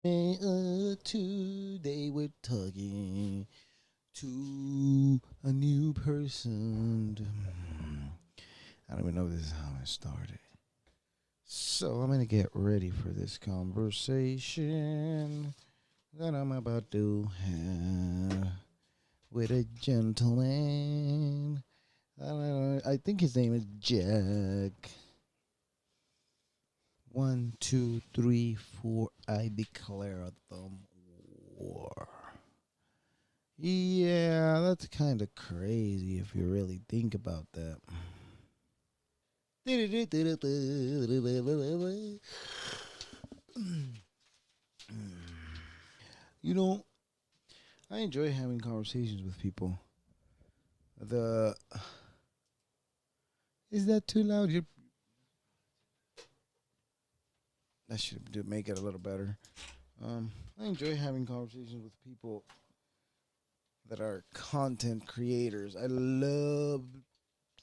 Today we're talking to a new person. I don't even know if this is how I started. So I'm gonna get ready for this conversation that I'm about to have with a gentleman. I think his name is Jack. 1, 2, 3, 4. I declare the war. Yeah, that's kind of crazy if you really think about that. You know, I enjoy having conversations with people. The Is that too loud? That should make it a little better. I enjoy having conversations with people that are content creators. I love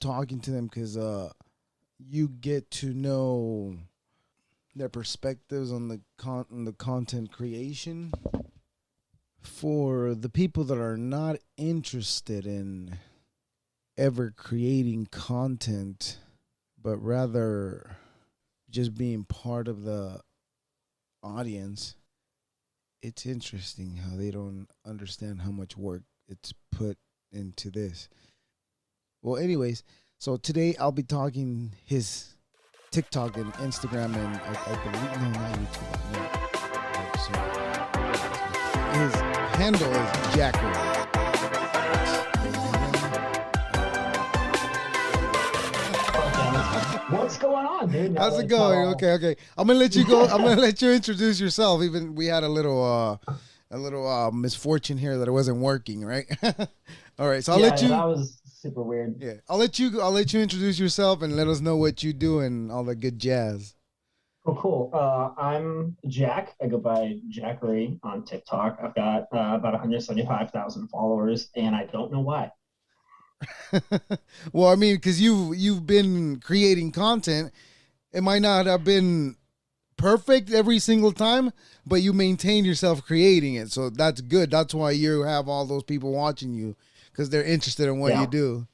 talking to them because you get to know their perspectives on the content creation. For the people that are not interested in ever creating content, but rather just being part of the audience, it's interesting how they don't understand how much work it's put into this. Well, anyways, so today I'll be talking his TikTok and Instagram and I believe no, not YouTube. No. So his handle is Jackary. What's going on, dude? How's it going? Okay. I'm gonna let you go. I'm gonna let you introduce yourself. Even we had a little misfortune here that it wasn't working, right? All right, so I'll let you. That was super weird. Yeah, I'll let you introduce yourself and let us know what you do and all that good jazz. Oh, cool. I'm Jack. I go by Jackary on TikTok. I've got about 175,000 followers, and I don't know why. Well, I mean, because you've been creating content, it might not have been perfect every single time, but you maintain yourself creating it, so that's good. That's why you have all those people watching you because they're interested in what you Yeah, do.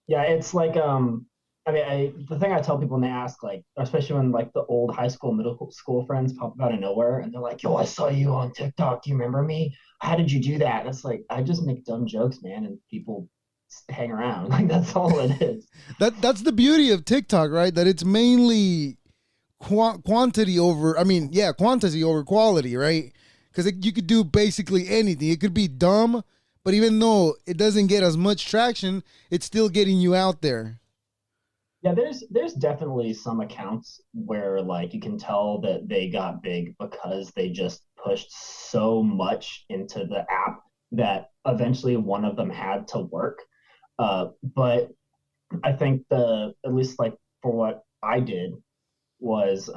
yeah. It's like the thing I tell people when they ask, like, especially when like the old high school, middle school friends pop up out of nowhere, and they're like, "Yo, I saw you on TikTok. Do you remember me? How did you do that?" And it's like I just make dumb jokes, man, and people hang around. Like that's all it is. That's the beauty of TikTok, right? That it's mainly quantity over. I mean, yeah, quantity over quality, right? Because you could do basically anything. It could be dumb, but even though it doesn't get as much traction, it's still getting you out there. Yeah, there's definitely some accounts where like you can tell that they got big because they just pushed so much into the app that eventually one of them had to work. But I think the at least like for what I did was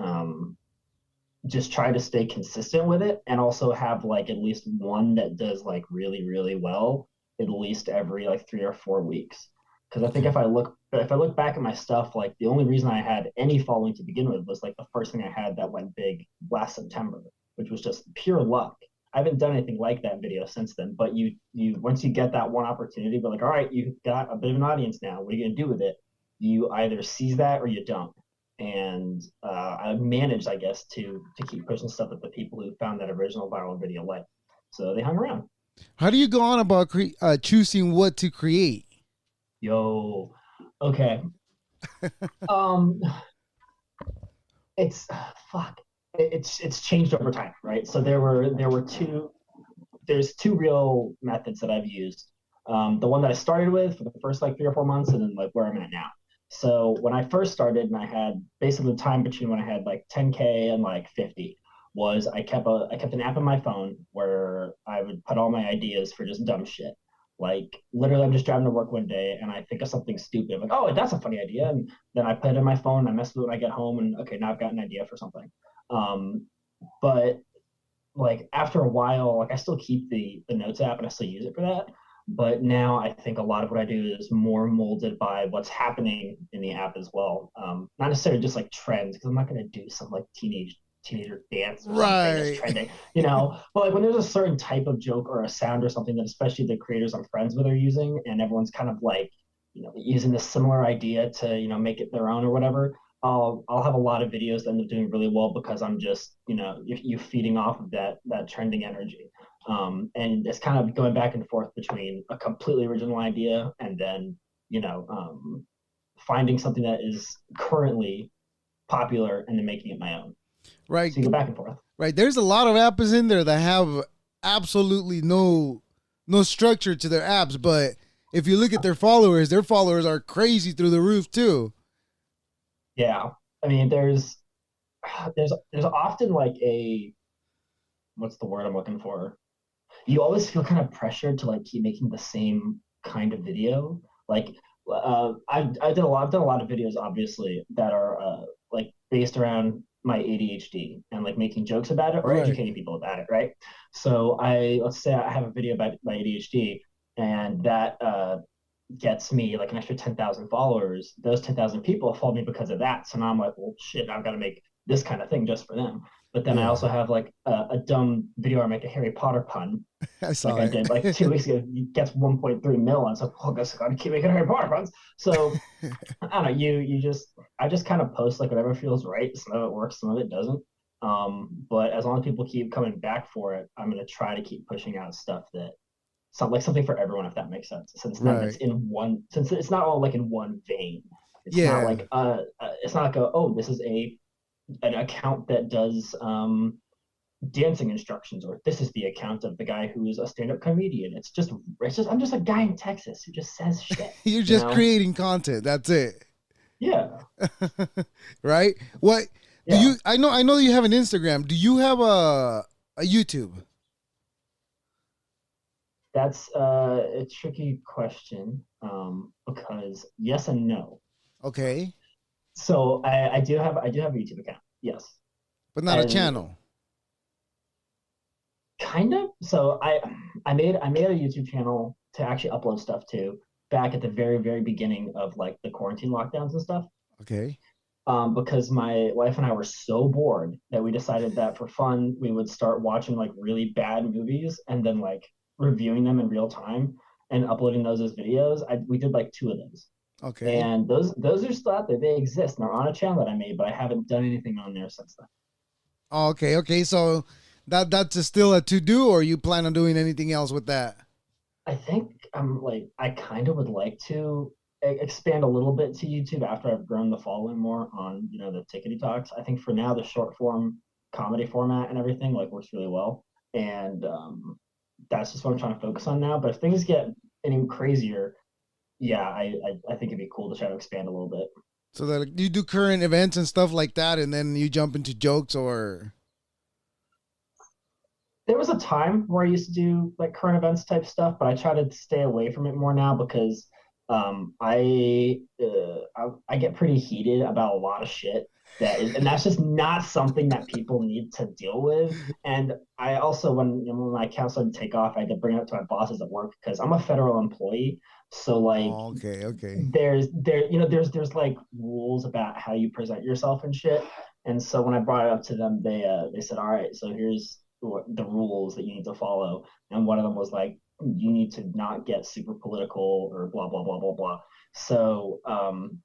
just try to stay consistent with it and also have like at least one that does like really really well at least every like 3 or 4 weeks, because I think Okay. if I look back at my stuff, like the only reason I had any following to begin with was like the first thing I had that went big last September, which was just pure luck. I haven't done anything like that video since then, but you once you get that one opportunity, but like, all right, you've got a bit of an audience now, what are you gonna do with it? You either seize that or you don't. And I managed, I guess, to keep pushing stuff that the people who found that original viral video liked. So they hung around. How do you go on about choosing what to create? Yo, okay. Um, it's fuck. It's changed over time, right? So there's two real methods that I've used. The one that I started with for the first like 3 or 4 months, and then like where I'm at now. So when I first started, and I had basically the time between when I had like 10K and like 50 was I kept an app on my phone where I would put all my ideas for just dumb shit. Like literally, I'm just driving to work one day and I think of something stupid. I'm like, oh, that's a funny idea, and then I put it in my phone. I mess with it when I get home, and okay, now I've got an idea for something. Um, but like after a while, like I still keep the notes app and I still use it for that. But now I think a lot of what I do is more molded by what's happening in the app as well. Not necessarily just like trends, because I'm not going to do some like teenage teenager dance or something that's Right. trending, But like when there's a certain type of joke or a sound or something that especially the creators I'm friends with are using, and everyone's kind of like, using this similar idea to, make it their own or whatever. I'll have a lot of videos that end up doing really well because I'm just, you feeding off of that trending energy. And it's kind of going back and forth between a completely original idea and then, finding something that is currently popular and then making it my own. Right. So you go back and forth. Right. There's a lot of apps in there that have absolutely no structure to their apps, but if you look at their followers are crazy through the roof too. Yeah. I mean, there's often like what's the word I'm looking for? You always feel kind of pressured to like keep making the same kind of video. Like I've done a lot of videos obviously that are like based around my ADHD and like making jokes about it or Right. educating people about it, right? So let's say I have a video about my ADHD and that gets me like an extra 10,000 followers. Those 10,000 people follow me because of that. So now I'm like, well, shit, I've got to make this kind of thing just for them. But then I Yeah. also have like a dumb video where I make a Harry Potter pun I like saw I it. did like 2 weeks ago. It gets 1.3 mil, and so I guess I gotta keep making Harry Potter runs. So I don't know. I just kind of post like whatever feels right. Some of it works, some of it doesn't. But as long as people keep coming back for it, I'm gonna try to keep pushing out stuff that something for everyone, if that makes sense. Right. Since it's not all like in one vein. Yeah. It's not like this is an account that does dancing instructions, or this is the account of the guy who is a stand-up comedian. It's just I'm just a guy in Texas who just says shit, You're you just know? creating content. That's it. Yeah, Right? What do yeah. you I know you have an Instagram. Do you have a YouTube? That's a tricky question because yes and no. Okay. So I do have a YouTube account. Yes, But not a and channel. kind of. So I made a YouTube channel to actually upload stuff to back at the very very beginning of like the quarantine lockdowns and stuff. Okay. Because my wife and I were so bored that we decided that for fun we would start watching like really bad movies and then like reviewing them in real time and uploading those as videos. We did like two of those, Okay. and those are still out there. They exist and they're on a channel that I made, but I haven't done anything on there since then. Oh, okay. Okay. So still a to do, or you plan on doing anything else with that? I think I'm like I kind of would like to expand a little bit to YouTube after I've grown the following more on the Tickety Talks. I think for now the short form comedy format and everything like works really well, and that's just what I'm trying to focus on now. But if things get any crazier, yeah, I think it'd be cool to try to expand a little bit. So that you do current events and stuff like that, and then you jump into jokes or There was a time where I used to do like current events type stuff, but I try to stay away from it more now because I get pretty heated about a lot of shit and that's just not something that people need to deal with. And I also when my account started to take off, I had to bring it up to my bosses at work because I'm a federal employee. So like oh, okay, okay. there's like rules about how you present yourself and shit. And so when I brought it up to them, they said, all right, so here's the rules that you need to follow. And one of them was like, you need to not get super political or blah blah blah blah blah. So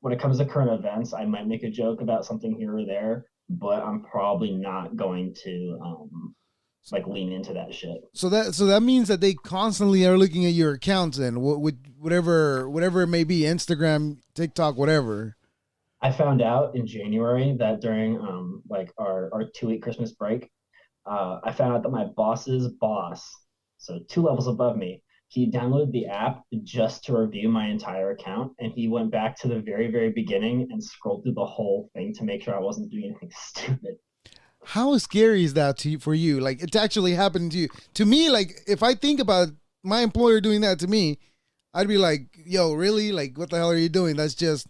when it comes to current events, I might make a joke about something here or there, but I'm probably not going to like lean into that shit. So that means that they constantly are looking at your accounts and with whatever it may be, Instagram, TikTok, whatever. I found out in January that during like our 2 week Christmas break, I found out that my boss's boss, so two levels above me, he downloaded the app just to review my entire account, and he went back to the very, very beginning and scrolled through the whole thing to make sure I wasn't doing anything stupid. How scary is that for you? Like it's actually happening to you. To me, like if I think about my employer doing that to me, I'd be like, "Yo, really? Like what the hell are you doing? That's just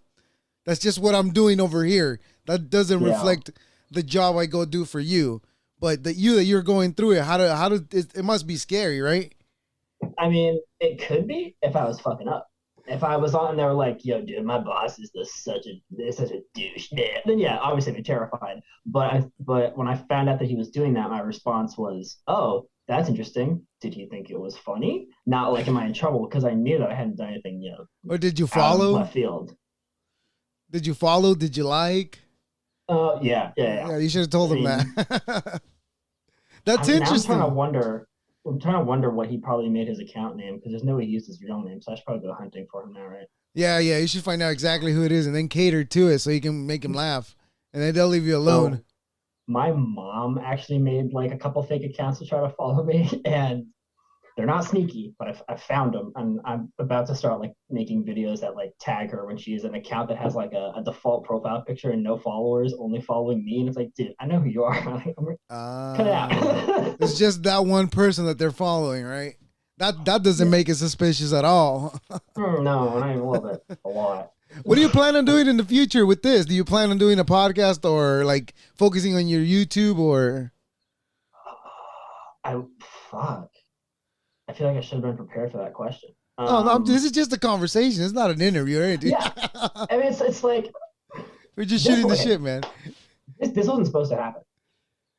what I'm doing over here. That doesn't Yeah, reflect the job I go do for you. But that you're going through it. How do it must be scary, right? I mean, it could be if I was fucking up. if I was on there like, yo, dude, my boss is such a douche, man, then yeah, obviously I'd be terrified. But when I found out that he was doing that, my response was, oh, that's interesting. Did he think it was funny? Not like, am I in trouble? Because I knew that I hadn't done anything, Or did you out of follow? left field. Did you follow? Did you like? Yeah. Yeah, you should have told I him mean, that. That's now I'm trying to interesting. wonder. I'm trying to wonder what he probably made his account name because there's no way he used his real name. So I should probably go hunting for him now, right? Yeah, yeah, you should find out exactly who it is and then cater to it so you can make him laugh. And then they'll leave you alone. So my mom actually made like a couple fake accounts to try to follow me, and they're not sneaky, but I found them, and I'm about to start like making videos that like tag her when she is an account that has like a default profile picture and no followers, only following me, and it's like, dude, I know who you are. Cut it out. It's just that one person that they're following, right? That doesn't Yeah. make it suspicious at all. No, not even a little bit. A lot. What do you plan on doing in the future with this? Do you plan on doing a podcast or like focusing on your YouTube or? I fuck. I feel like I should have been prepared for that question. Oh no, this is just a conversation. It's not an interview or anything. Yeah. I mean, it's like We're just this. shooting the Okay, shit, man. this wasn't supposed to happen.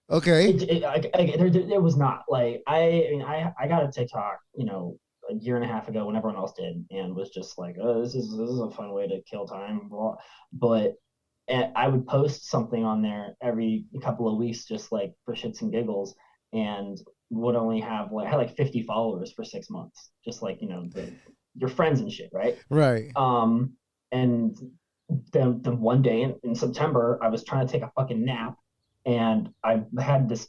Okay. It was not like I got a TikTok, a year and a half ago when everyone else did, and was just like, oh, this is a fun way to kill time. But and I would post something on there every couple of weeks, just like for shits and giggles, and would only have like I had like 50 followers for 6 months, just like your friends and shit, right? Right. And then one day in September, I was trying to take a fucking nap, and I had this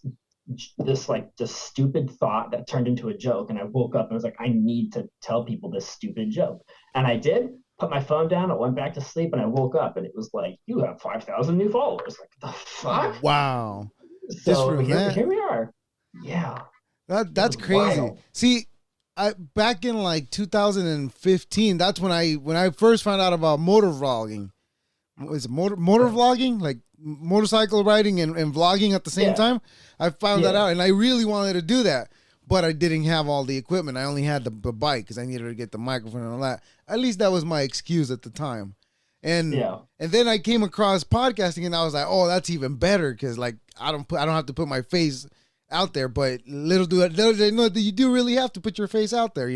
stupid thought that turned into a joke, and I woke up and I was like, I need to tell people this stupid joke, and I did. Put my phone down. I went back to sleep, and I woke up, and it was like, you have 5,000 new followers. Like the fuck? Wow. Just So for that. here we are. Yeah, That's crazy. wild. See, I back in like 2015, that's when I first found out about motor vlogging. Was it motor vlogging? Like motorcycle riding and vlogging at the same Yeah, time? I found that yeah, out and I really wanted to do that. But I didn't have all the equipment. I only had the bike because I needed to get the microphone and all that. At least that was my excuse at the time. And yeah, and then I came across podcasting and I was like, oh, that's even better because like I don't have to put my face out there. But little do they know that you do really have to put your face out there.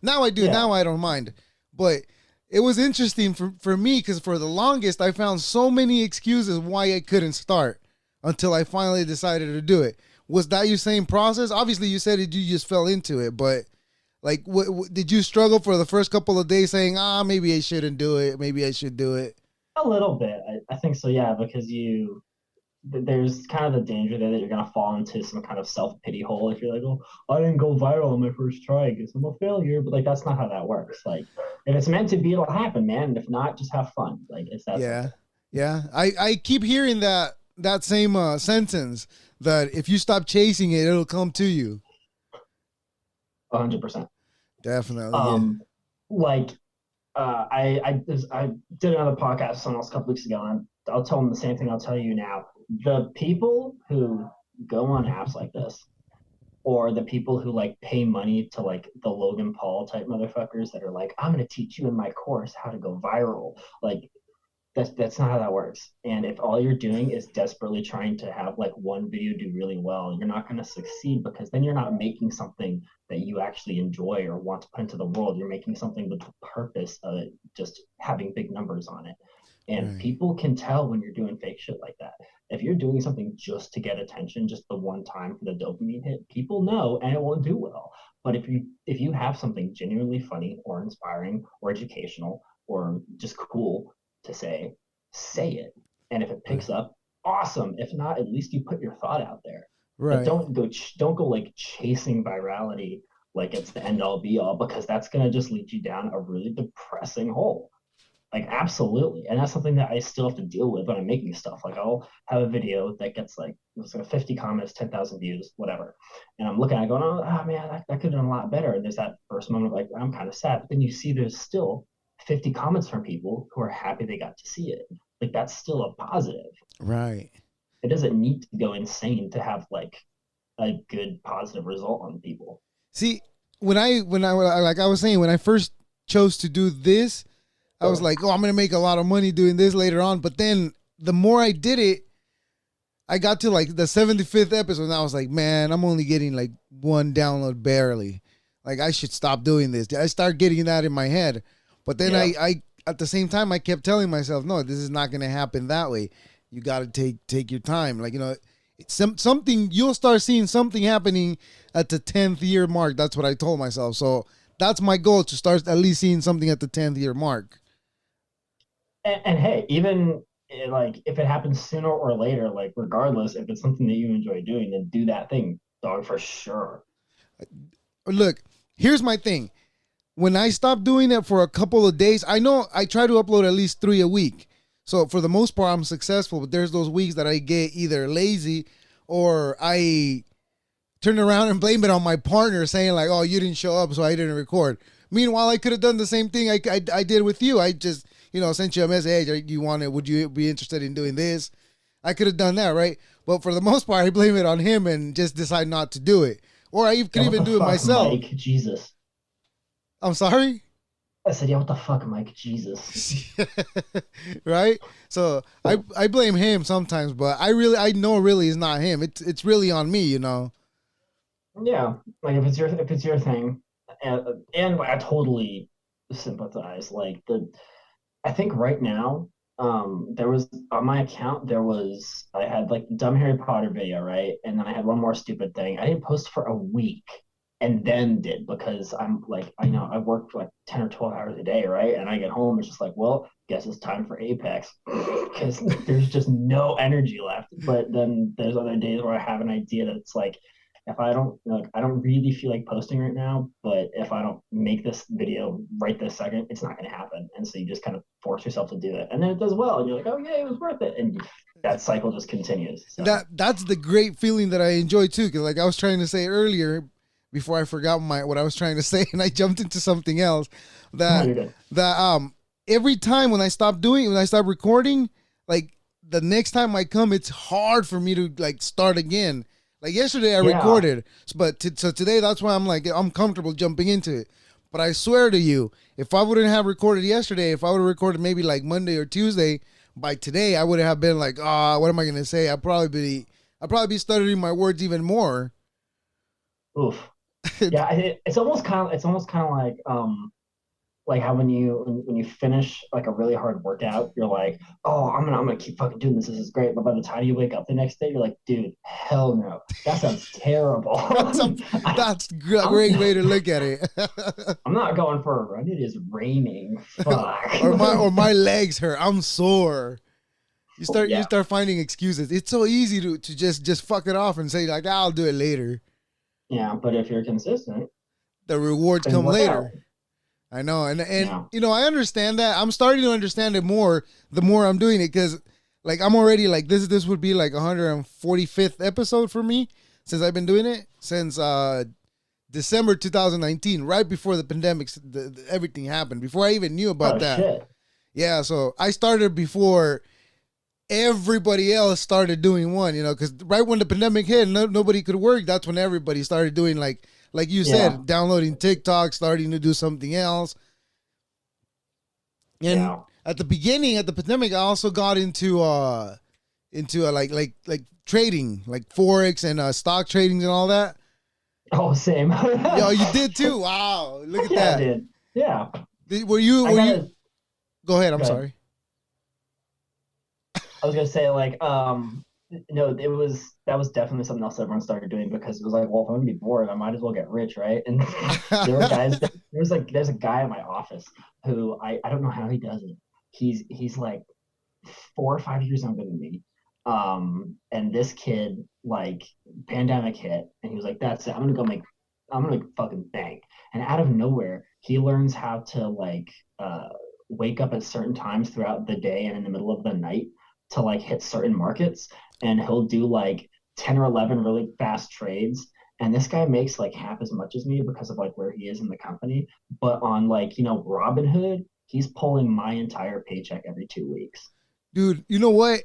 Now I do. yeah. Now I don't mind. But it was interesting for me because for the longest I found so many excuses why I couldn't start until I finally decided to do it. Was that your same process? Obviously, you said you just fell into it, but like, what did you struggle for the first couple of days saying, maybe I shouldn't do it, maybe I should do it? A little bit. I think so. Yeah, because there's kind of the danger there that you're gonna fall into some kind of self pity hole if you're like, oh, I didn't go viral on my first try because I'm a failure. But like, that's not how that works. Like, if it's meant to be, it'll happen, man. And if not, just have fun. Like, it's that Yeah, simple. yeah. I keep hearing that same sentence that if you stop chasing it, it'll come to you. 100%. Definitely, yeah. Like I did another podcast with someone else a couple weeks ago, and I'll tell them the same thing I'll tell you now. The people who go on apps like this, or the people who like pay money to like the Logan Paul type motherfuckers that are like, I'm gonna teach you in my course how to go viral. Like that's not how that works. And if all you're doing is desperately trying to have like one video do really well, you're not going to succeed because then you're not making something that you actually enjoy or want to put into the world. You're making something with the purpose of it just having big numbers on it. And Right. people can tell when you're doing fake shit like that. If you're doing something just to get attention, just the one time for the dopamine hit, people know and it won't do well. But if you have something genuinely funny or inspiring or educational or just cool to say it. And if it Right. picks up, awesome. If not, at least you put your thought out there. But Right. don't go like chasing virality like it's the end all be all because that's gonna just lead you down a really depressing hole. Like absolutely, and that's something that I still have to deal with when I'm making stuff. Like I'll have a video that gets like it's like 50 comments, 10,000 views, whatever, and I'm looking at it going, oh man, that could have done a lot better. And there's that first moment of like I'm kind of sad, but then you see there's still 50 comments from people who are happy they got to see it. Like that's still a positive. Right. It doesn't need to go insane to have like a good positive result on people. See, when I like I was saying when I first chose to do this, I was like, oh, I'm gonna make a lot of money doing this later on. But then the more I did it, I got to like the 75th episode, and I was like, man, I'm only getting like one download barely. Like, I should stop doing this. I started getting that in my head. But then I at the same time, I kept telling myself, no, this is not going to happen that way. You got to take your time. Like, it's something, you'll start seeing something happening at the 10th year mark. That's what I told myself. So that's my goal, to start at least seeing something at the 10th year mark. And hey, even like if it happens sooner or later, like regardless, if it's something that you enjoy doing, then do that thing, dog, for sure. Look, here's my thing. When I stop doing it for a couple of days, I know I try to upload at least 3 a week. So for the most part, I'm successful. But there's those weeks that I get either lazy or I turn around and blame it on my partner, saying like, oh, you didn't show up, so I didn't record. Meanwhile, I could have done the same thing I did with you. I just, sent you a message. Hey, would you be interested in doing this? I could have done that, right? But for the most part, I blame it on him and just decide not to do it. Or I could even do it myself. Mike, Jesus. I'm sorry? I said, yeah, what the fuck, Mike? Jesus. Right? So I blame him sometimes, but I know really it's not him. It's really on me, Yeah, like if it's your thing, and I totally sympathize. Like I think right now, there was on my account I had like the dumb Harry Potter video, right, and then I had one more stupid thing. I didn't post for a week, and then did, because I'm like, I know I work for like 10 or 12 hours a day, right, and I get home, it's just like, well, guess it's time for Apex, because there's just no energy left. But then there's other days where I have an idea that it's like, if I don't really feel like posting right now, but if I don't make this video right this second, it's not going to happen. And so you just kind of force yourself to do it, and then it does well, and you're like, oh yeah, it was worth it, and that cycle just continues. So. That's the great feeling that I enjoy too, because like I was trying to say earlier, before I forgot what I was trying to say, and I jumped into something else. That every time when I stop recording, like the next time I come, it's hard for me to like start again. Like yesterday I recorded, but so today that's why I'm like, I'm comfortable jumping into it. But I swear to you, if I wouldn't have recorded yesterday, if I would have recorded maybe like Monday or Tuesday, by today I would have been like, what am I gonna say? I'd probably be stuttering my words even more. Oof. Yeah, it's almost kind of like how when you finish like a really hard workout, you're like, oh, I'm gonna keep fucking doing this. This is great. But by the time you wake up the next day, you're like, dude, hell no, that sounds terrible. That's a great way to look at it. I'm not going for a run. It is raining. Fuck. or my legs hurt. I'm sore. You start finding excuses. It's so easy to just fuck it off and say like, I'll do it later. Yeah, but if you're consistent, the rewards come later. I know, and I understand that. I'm starting to understand it more the more I'm doing it, because like I'm already like this would be like 145th episode for me since I've been doing it since December 2019, right before the pandemic, everything happened, before I even knew about that. Shit. Yeah, so I started before everybody else started doing one, because right when the pandemic hit, nobody could work. That's when everybody started doing like you said, downloading TikTok, starting to do something else. And at the beginning, at the pandemic, I also got into like trading, like Forex and stock tradings and all that. Oh, same. Yo, you did too. Wow, look at that. I did. Yeah. Were you? Go ahead. I'm sorry. I was gonna say like no, that was definitely something else everyone started doing, because it was like, well, if I'm gonna be bored, I might as well get rich, right? And there were guys. There's a guy in my office who I don't know how he does it. He's like 4 or 5 years younger than me. And this kid, like, pandemic hit, and he was like, that's it. I'm gonna fucking bank. And out of nowhere, he learns how to like wake up at certain times throughout the day and in the middle of the night to like hit certain markets, and he'll do like 10 or 11 really fast trades. And this guy makes like half as much as me because of like where he is in the company. But on like, Robinhood, he's pulling my entire paycheck every 2 weeks. Dude, you know what?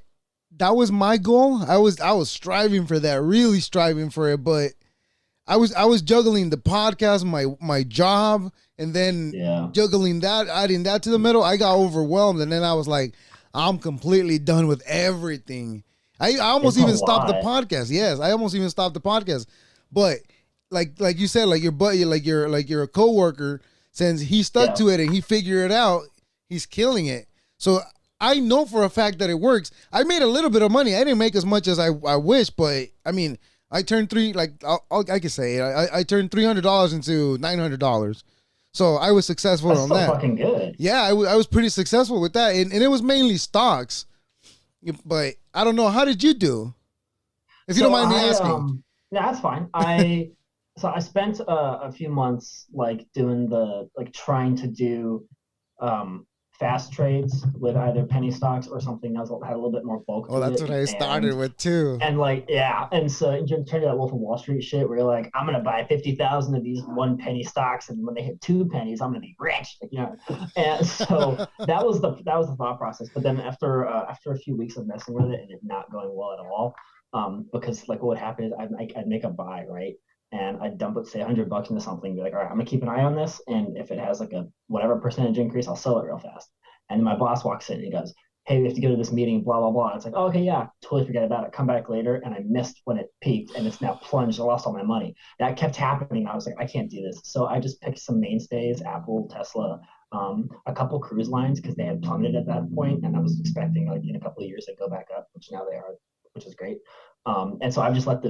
That was my goal. I was striving for that, really striving for it, but I was juggling the podcast, my job, and then Yeah. juggling that, adding that to the middle. I got overwhelmed, and then I was like, I'm completely done with everything. I almost It's a even stopped the lot. podcast. Yes, I almost even stopped the podcast. But like you said, like your buddy, like your coworker, since he stuck Yeah. to it and he figured it out, he's killing it. So I know for a fact that it works. I made a little bit of money. I didn't make as much as I wish, but I mean, I turned I can say it. I turned $300 into $900. So I was successful That's on still that. fucking good. Yeah, I was pretty successful with that, and it was mainly stocks. But I don't know, how did you do? If you don't So mind me asking. yeah, that's fine. I spent a few months like doing the like trying to do um fast trades with either penny stocks or something that had a little bit more bulk Oh, to that's it, what I started with too. and like yeah, and so you're trying to do that Wolf of Wall Street shit where you're like, I'm gonna buy 50,000 of these one penny stocks, and when they hit 2 pennies, I'm gonna be rich, like, you know. And so that was the thought process. But then after a few weeks of messing with it and it not going well at all, because like what would happen is I'd make a buy, right, and I'd dump it, say $100 into something, be like, all right, I'm gonna keep an eye on this, and if it has like a whatever percentage increase, I'll sell it real fast. And then my boss walks in and he goes, hey, we have to go to this meeting, blah, blah, blah. It's like, oh, okay, yeah, totally forget about it. Come back later. And I missed when it peaked and it's now plunged. I lost all my money. That kept happening. I was like, I can't do this. So I just picked some mainstays, Apple, Tesla, a couple cruise lines because they had plummeted at that point, and I was expecting like in a couple of years they'd go back up, which now they are, which is great. And so I just let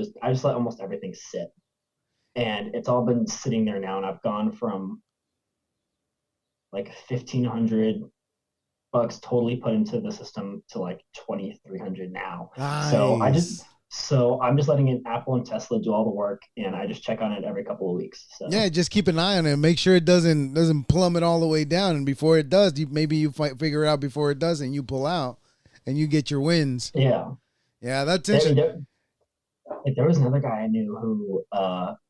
almost everything sit. And it's all been sitting there now. And I've gone from like 1,500 bucks totally put into the system to like 2,300 now. So Nice. I'm just letting it, Apple and Tesla do all the work, and I just check on it every couple of weeks. Yeah, So just keep an eye on it. Make sure it doesn't plummet all the way down. And before it does, maybe you figure it out before it does, and you pull out, and you get your wins. yeah, Yeah, that's I mean, interesting. like, there was another guy I knew who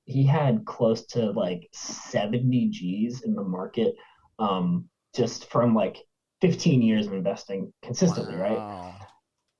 he had close to like 70 G's in the market, just from like 15 years of investing consistently, right? Wow.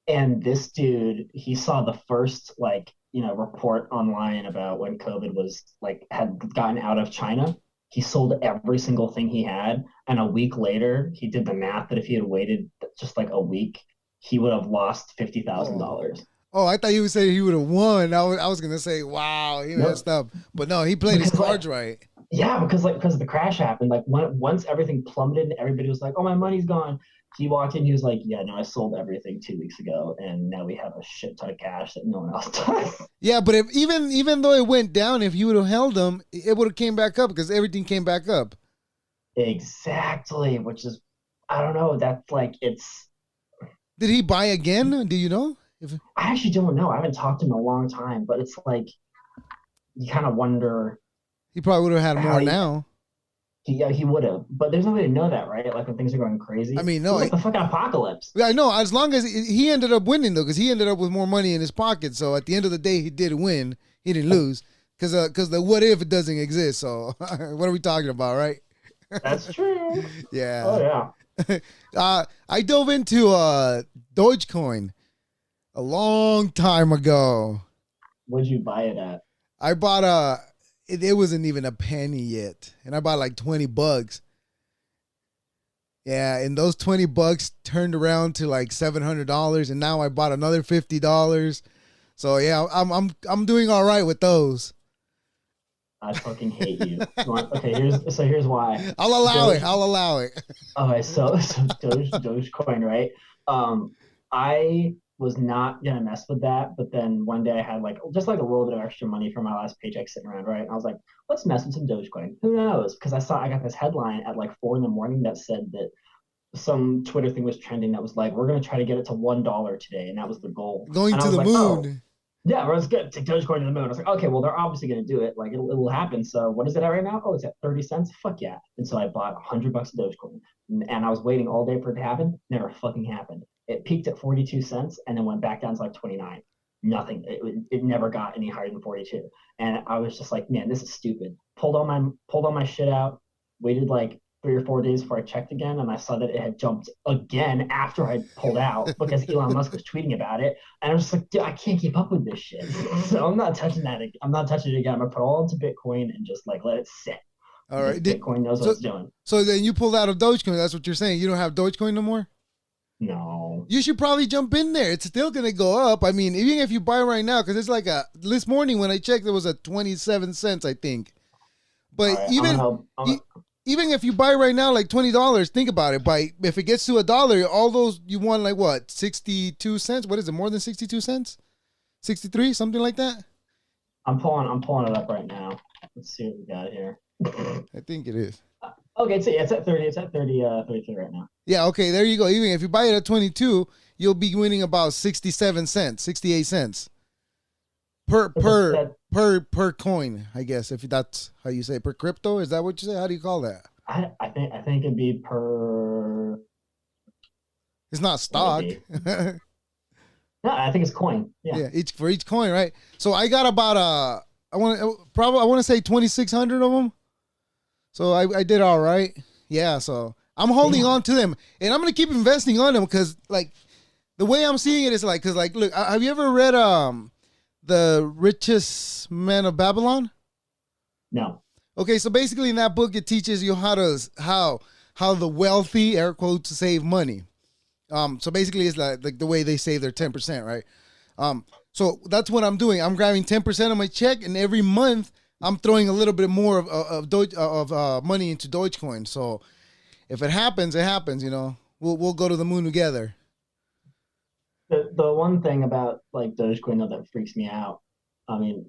And this dude, he saw the first like, report online about when COVID was like had gotten out of China. He sold every single thing he had, and a week later, he did the math that if he had waited just like a week, he would have lost fifty thousand Oh. dollars. Oh, I thought you would say he would have won. I was gonna say, wow, he No, messed up, but no, he played his because cards like right. yeah, because the crash happened. Like once everything plummeted and everybody was like, "Oh, my money's gone." He walked in. He was like, "Yeah, no, I sold everything 2 weeks ago, and now we have a shit ton of cash that no one else does." Yeah, but if even though it went down, if you would have held him, it would have came back up because everything came back up. Exactly, which is, I don't know. That's like it's. Did he buy again? Do you know? If I actually don't know. I haven't talked to him in a long time, but it's like you kind of wonder he probably would have had how more now. he would have, but there's no way to know that, right? Like when things are going I crazy, mean, it no, was like the fucking apocalypse. I know. As long as he ended up winning though, because he ended up with more money in his pocket. So at the end of the day, he did win. He didn't lose because the what if it doesn't exist. So what are we talking about, right? That's true. Oh Yeah. yeah. I dove into Dogecoin a long time ago. What'd you buy it at? I bought it wasn't even a penny yet, and I bought like $20. Yeah, and those $20 turned around to like $700, and now I bought another $50. So yeah, I'm doing all right with those. I fucking hate you. Okay, here's why. I'll allow it. Doge. I'll allow it. Okay, so Dogecoin, right? I was not gonna mess with that, but then one day I had like just like a little bit of extra money from my last paycheck sitting around, right? And I was like, let's mess with some Dogecoin. Who knows? Because I got this headline at like 4 in the morning that said that some Twitter thing was trending that was like, we're gonna try to get it to $1 today, and that was the goal. Going And I to was the like, oh, moon. yeah, let's get to Dogecoin to the moon. I was like, okay, well, they're obviously going to do it. Like, it'll happen. So, what is it at right now? Oh, it's at 30 cents. Fuck yeah. And so I bought $100 of Dogecoin, and I was waiting all day for it to happen. Never fucking happened. It peaked at 42 cents and then went back down to like 29. Nothing. It never got any higher than 42. And I was just like, man, this is stupid. Pulled all my shit out, waited like 3 or 4 days before I checked again, and I saw that it had jumped again after I pulled out because Elon Musk was tweeting about it, and I was just like, dude, I can't keep up with this shit. So I'm not touching that. I'm not touching it again. I'm gonna put it all into Bitcoin and just like let it sit All because right. Bitcoin knows what it's doing. So then you pulled out of Dogecoin. That's what you're saying. You don't have Dogecoin no more? No. You should probably jump in there. It's still going to go up. I mean, even if you buy right now, because it's like this morning when I checked, it was at 27 cents, I think. But Right, even if you buy right now, like $20, think about it. If it gets to $1, all those, you won like what, 62 cents? What is it, more than 62 cents? 63, something like that? I'm pulling it up right now. Let's see what we got here. I think it is. Okay, it's at 30. It's at 33 right now. Yeah, okay, there you go. Even if you buy it at 22, you'll be winning about 67 cents, 68 cents per coin, I guess, if that's how you say it. Per crypto. Is that what you say? How do you call that? I think it'd be per. It's not stock. No, I think it's coin. Yeah. Yeah, for each coin, right? So I got about I want to say 2,600 of them. So I did all right. Yeah, so I'm holding on to them, and I'm gonna keep investing on them because like the way I'm seeing it is like, because like, look, have you ever read The Richest Man of Babylon? No. Okay, so basically in that book it teaches you how the wealthy, air quotes, save money. So basically it's like the way they save their 10%, right? So that's what I'm doing. I'm grabbing 10% of my check, and every month I'm throwing a little bit more of money into Dogecoin. So if it happens, it happens. You know, we'll go to the moon together. The one thing about like Dogecoin though that freaks me out, I mean,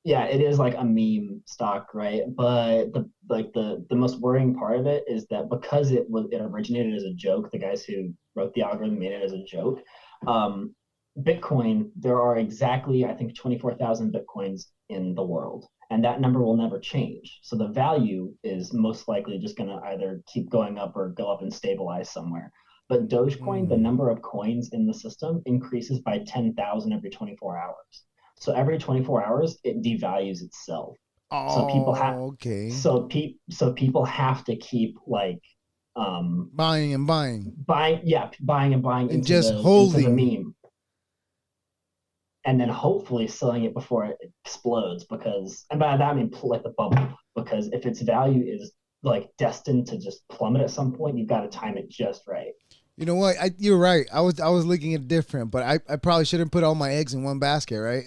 yeah, it is like a meme stock, right? But the most worrying part of it is that because it originated as a joke, the guys who wrote the algorithm made it as a joke. Bitcoin, there are exactly, I think, 24,000 Bitcoins in the world, and that number will never change. So the value is most likely just going to either keep going up or go up and stabilize somewhere. But Dogecoin, the number of coins in the system increases by 10,000 every 24 hours. So every 24 hours, it devalues itself. Oh, so people have okay. So people have to keep like buying and buying, buying and buying, and just holding into the meme, and then hopefully selling it before it explodes. Because, and by that I mean like the bubble. Because if its value is like destined to just plummet at some point, you've got to time it just right. You know what? You're right. I was looking at it different, but I probably shouldn't put all my eggs in one basket, right?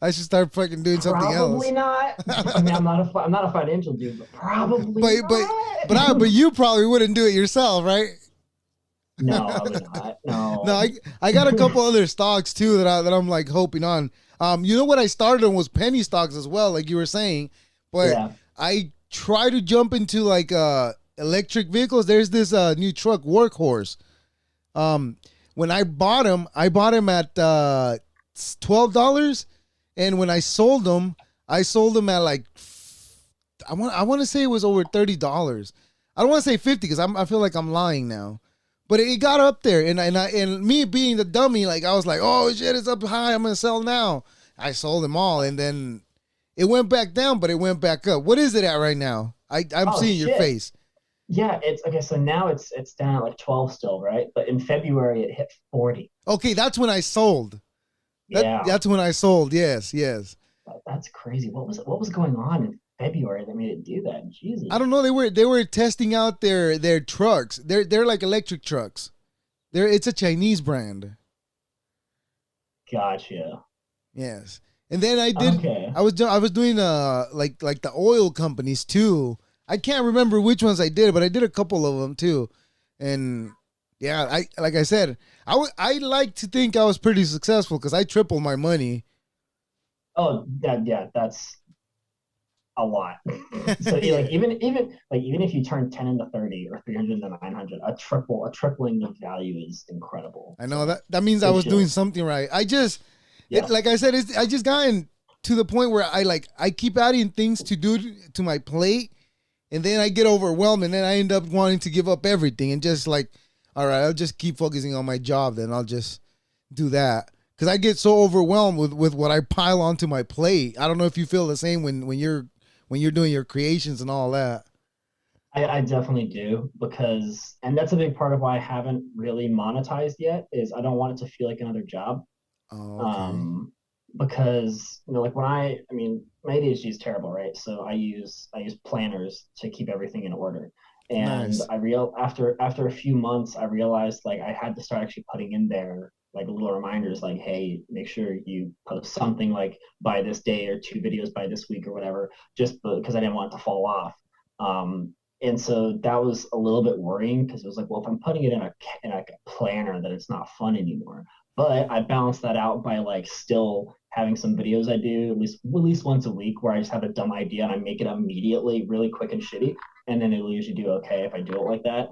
I should start fucking doing something else. Probably not. I mean, I'm not a financial dude, but probably not. But you probably wouldn't do it yourself, right? No, I would not. No. No, I got a couple other stocks too that I'm like hoping on. You know what I started on was penny stocks as well, like you were saying, but yeah. I try to jump into like electric vehicles. There's this new truck, Workhorse. When I bought him at $12, and when I sold them at like I want to say it was over $30. I don't want to say 50 because I feel like I'm lying now, but it got up there, and me being the dummy, like I was like, oh shit, it's up high, I'm gonna sell now. I sold them all, and then it went back down, but it went back up. What is it at right now? I'm seeing your face. Yeah, it's okay. So now it's down at like 12 still, right? But in February it hit 40. Okay, that's when I sold. That's when I sold. Yes. That's crazy. What was going on in February that made it do that? Jesus. I don't know. They were testing out their trucks. They're like electric trucks. It's a Chinese brand. Gotcha. Yes. And then I did. Okay. I was doing like the oil companies too. I can't remember which ones I did, but I did a couple of them too. And yeah, like I said, I like to think I was pretty successful because I tripled my money. Oh, that's a lot. So like even if you turn 10 into 30 or 300 into 900, a tripling of value is incredible. I know that means I was doing something right. Like I said, I just gotten to the point where I keep adding things to do to my plate, and then I get overwhelmed, and then I end up wanting to give up everything and just like, all right, I'll just keep focusing on my job. Then I'll just do that because I get so overwhelmed with what I pile onto my plate. I don't know if you feel the same when you're doing your creations and all that. I definitely do because, and that's a big part of why I haven't really monetized yet. Is I don't want it to feel like another job. Oh, okay. Um, because like when I mean, my ADHD is terrible, right? So I use planners to keep everything in order. And Nice. after a few months, I realized like I had to start actually putting in there like little reminders, like, hey, make sure you post something like by this day or 2 videos by this week or whatever, just because I didn't want it to fall off. And so that was a little bit worrying because it was like, well, if I'm putting it in a planner, then it's not fun anymore. But I balance that out by like still having some videos I do at least once a week where I just have a dumb idea and I make it immediately really quick and shitty, and then it'll usually do okay if I do it like that.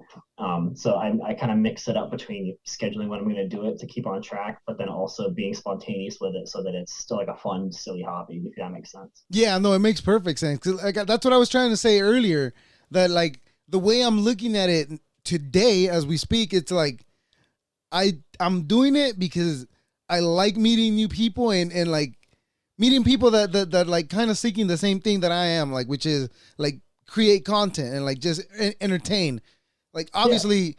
So I kind of mix it up between scheduling when I'm going to do it to keep on track, but then also being spontaneous with it so that it's still like a fun, silly hobby, if that makes sense. Yeah, no, it makes perfect sense. 'Cause, like, that's what I was trying to say earlier. That like the way I'm looking at it today as we speak, it's like I'm doing it because I like meeting new people and like meeting people that like kind of seeking the same thing that I am, like which is like create content and like just entertain. Like Yeah. obviously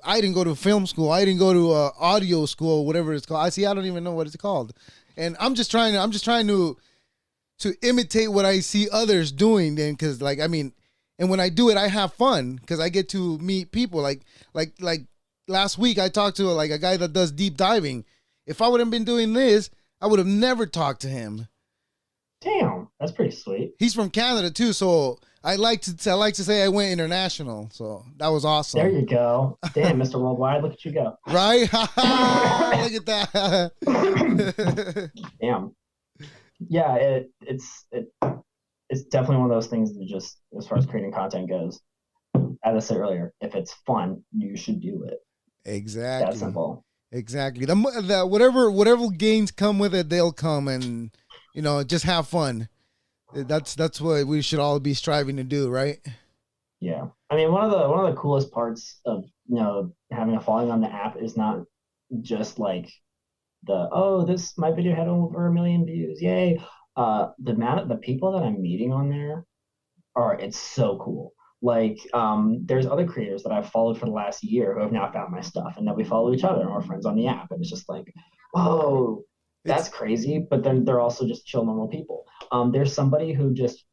I didn't go to film school. I didn't go to audio school, whatever it's called. I don't even know what it's called. And I'm just trying to imitate what I see others doing. Then, because like I mean, and when I do it, I have fun because I get to meet people. Like last week, I talked to like a guy that does deep diving. If I would have been doing this, I would have never talked to him. Damn, that's pretty sweet. He's from Canada too, so I like to say I went international. So that was There awesome, you go. Damn, Mr. Worldwide, look at you go. right? Look at that. Damn. Yeah, it's definitely one of those things that just as far as creating content goes, as I said earlier, if it's fun, you should do it. That Exactly. simple. Exactly. The whatever gains come with it, they'll come, and just have fun. That's what we should all be striving to do, right? Yeah. I mean, one of the coolest parts of having a following on the app is not just like this my video had over 1 million views, yay. The people that I'm meeting on there it's so cool. Like, there's other creators that I've followed for the last year who have now found my stuff, and then we follow each other, and we're friends on the app, and it's just like, oh, that's It's crazy. But then they're also just chill, normal people. There's somebody who just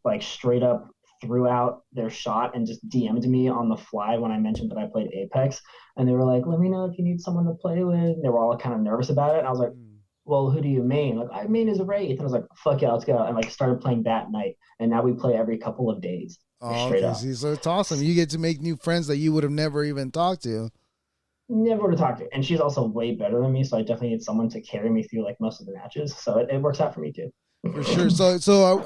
like straight up threw out their shot and just DM'd me on the fly when I mentioned that I played Apex, and they were like, "Let me know if you need someone to play with." And they were all kind of nervous about it, and I was like, well, who do you main? Like, I main as a Wraith. And I was like, fuck yeah, let's go. And like started playing that night. And now we play every couple of days, like oh, straight okay. up. See, so it's awesome. You get to make new friends that you would have never even talked to. Never would have talked to her. And she's also way better than me. So I definitely need someone to carry me through like most of the matches. So it works out for me too. For sure. So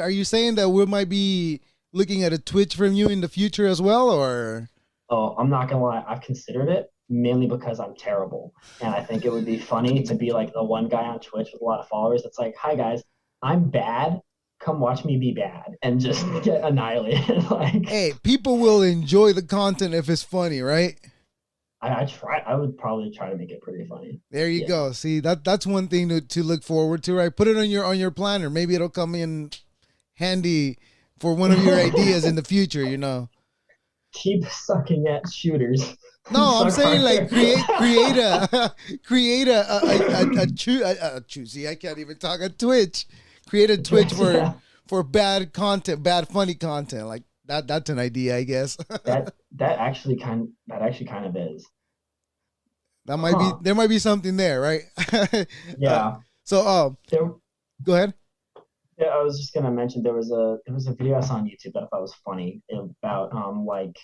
are you saying that we might be looking at a Twitch from you in the future as well, or? Oh, I'm not gonna lie, I've considered it mainly because I'm terrible. And I think it would be funny to be like the one guy on Twitch with a lot of followers that's like, hi guys, I'm bad. Come watch me be bad and just get annihilated. Like Hey, people will enjoy the content if it's funny, right? I would probably try to make it pretty funny. There you Yeah. go. See, that's one thing to look forward to, right? Put it on your planner. Maybe it'll come in handy for one of your ideas in the future. Keep sucking at shooters. No, I'm Suck saying like harder. create a create a choosy. I can't even talk a Twitch. Create a Twitch for Yeah, bad content, bad funny content. Like that. That's an idea, I guess. that actually kind of is. That might be Huh. there might be something there, right? uh, Yeah. so There go ahead. yeah, I was just gonna mention there was a video I saw on YouTube that I thought was funny about like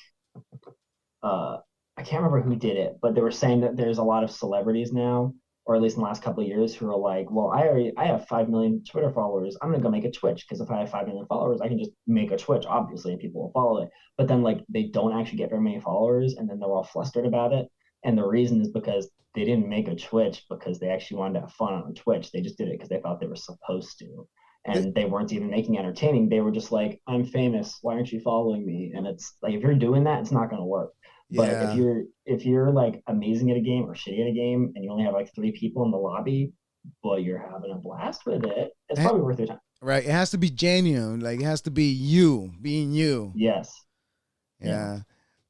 uh I can't remember who did it, but they were saying that there's a lot of celebrities now, or at least in the last couple of years, who are like, well, I have 5 million Twitter followers. I'm gonna go make a Twitch because if I have 5 million followers, I can just make a Twitch, obviously, and people will follow it. But then like they don't actually get very many followers, and then they're all flustered about it. And the reason is because they didn't make a Twitch because they actually wanted to have fun on Twitch. They just did it because they thought they were supposed to. Th- And they weren't even making entertaining. They were just like, I'm famous. Why aren't you following me? And it's like if you're doing that, it's not gonna work. But if Yeah. you're like amazing at a game or shitty at a game and you only have like 3 people in the lobby, but you're having a blast with it, it's Eh, probably worth your time. Right. It has to be genuine. Like it has to be you being you. Yes. Yeah.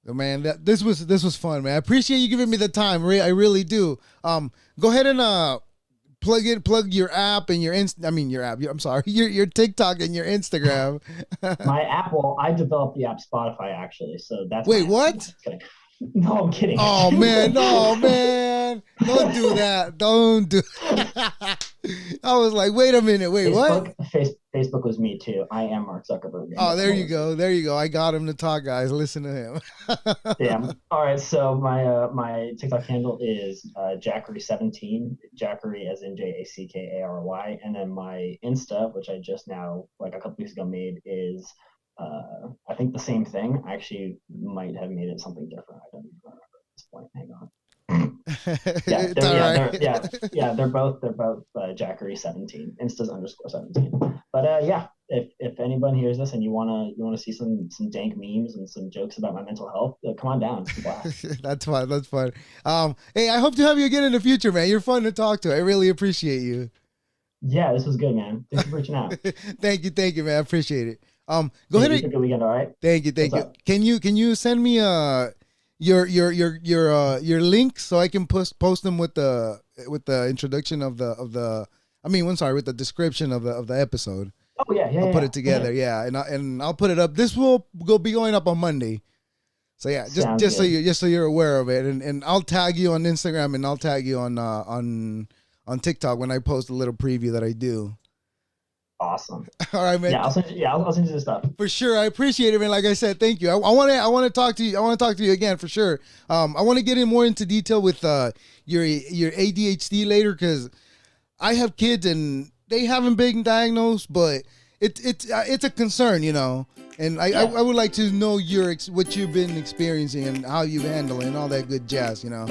So, man, this was fun, man. I appreciate you giving me the time. I really do. Go ahead and plug your app and your I'm sorry, your TikTok and your Instagram. My app, well, I developed the app Spotify actually, so that's Wait, what? No, I'm kidding. Oh man, no man, don't do that. Don't do. I was like, wait a minute, wait, Facebook, what? Facebook was me too. I am Mark Zuckerberg. Oh, there you go. I got him to talk, guys. Listen to him. Damn. All right. So my TikTok handle is Jackary17, Jackary as in Jackary, and then my Insta, which I just now like a couple weeks ago made, is I think the same thing. I actually might have made it something different. I don't even remember at this point. Hang on. They're both Jackary17. Insta's _17. But if anyone hears this and you wanna see some dank memes and some jokes about my mental health, come on down. That's fun. Hey, I hope to have you again in the future, man. You're fun to talk to. I really appreciate you. Yeah, this was good, man. Thanks for reaching out. Thank you, man. I appreciate it. Go ahead. Have a good weekend, all right? Thank you. Can you send me your link so I can post them with the introduction with the description of the episode. Oh yeah. I'll put it together, and I'll put it up. This will be going up on Monday. So yeah, just so you're aware of it, and I'll tag you on Instagram and I'll tag you on TikTok when I post a little preview that I do. Awesome. All right, man. Yeah, I'll send you the stuff. For sure. I appreciate it, man. Like I said, thank you. I want to talk to you. I want to talk to you again for sure. I want to get in more into detail with your ADHD later, because I have kids and they haven't been diagnosed, but it's a concern, you know. And I would like to know what you've been experiencing and how you've handled it and all that good jazz, you know.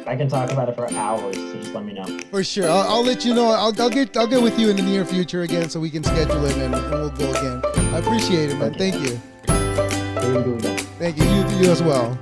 I can talk about it for hours, so just let me know. For sure. I'll let you know. I'll get with you in the near future again so we can schedule it and we'll go again. I appreciate it, man. Thank you. Thank you. Thank you. You as well.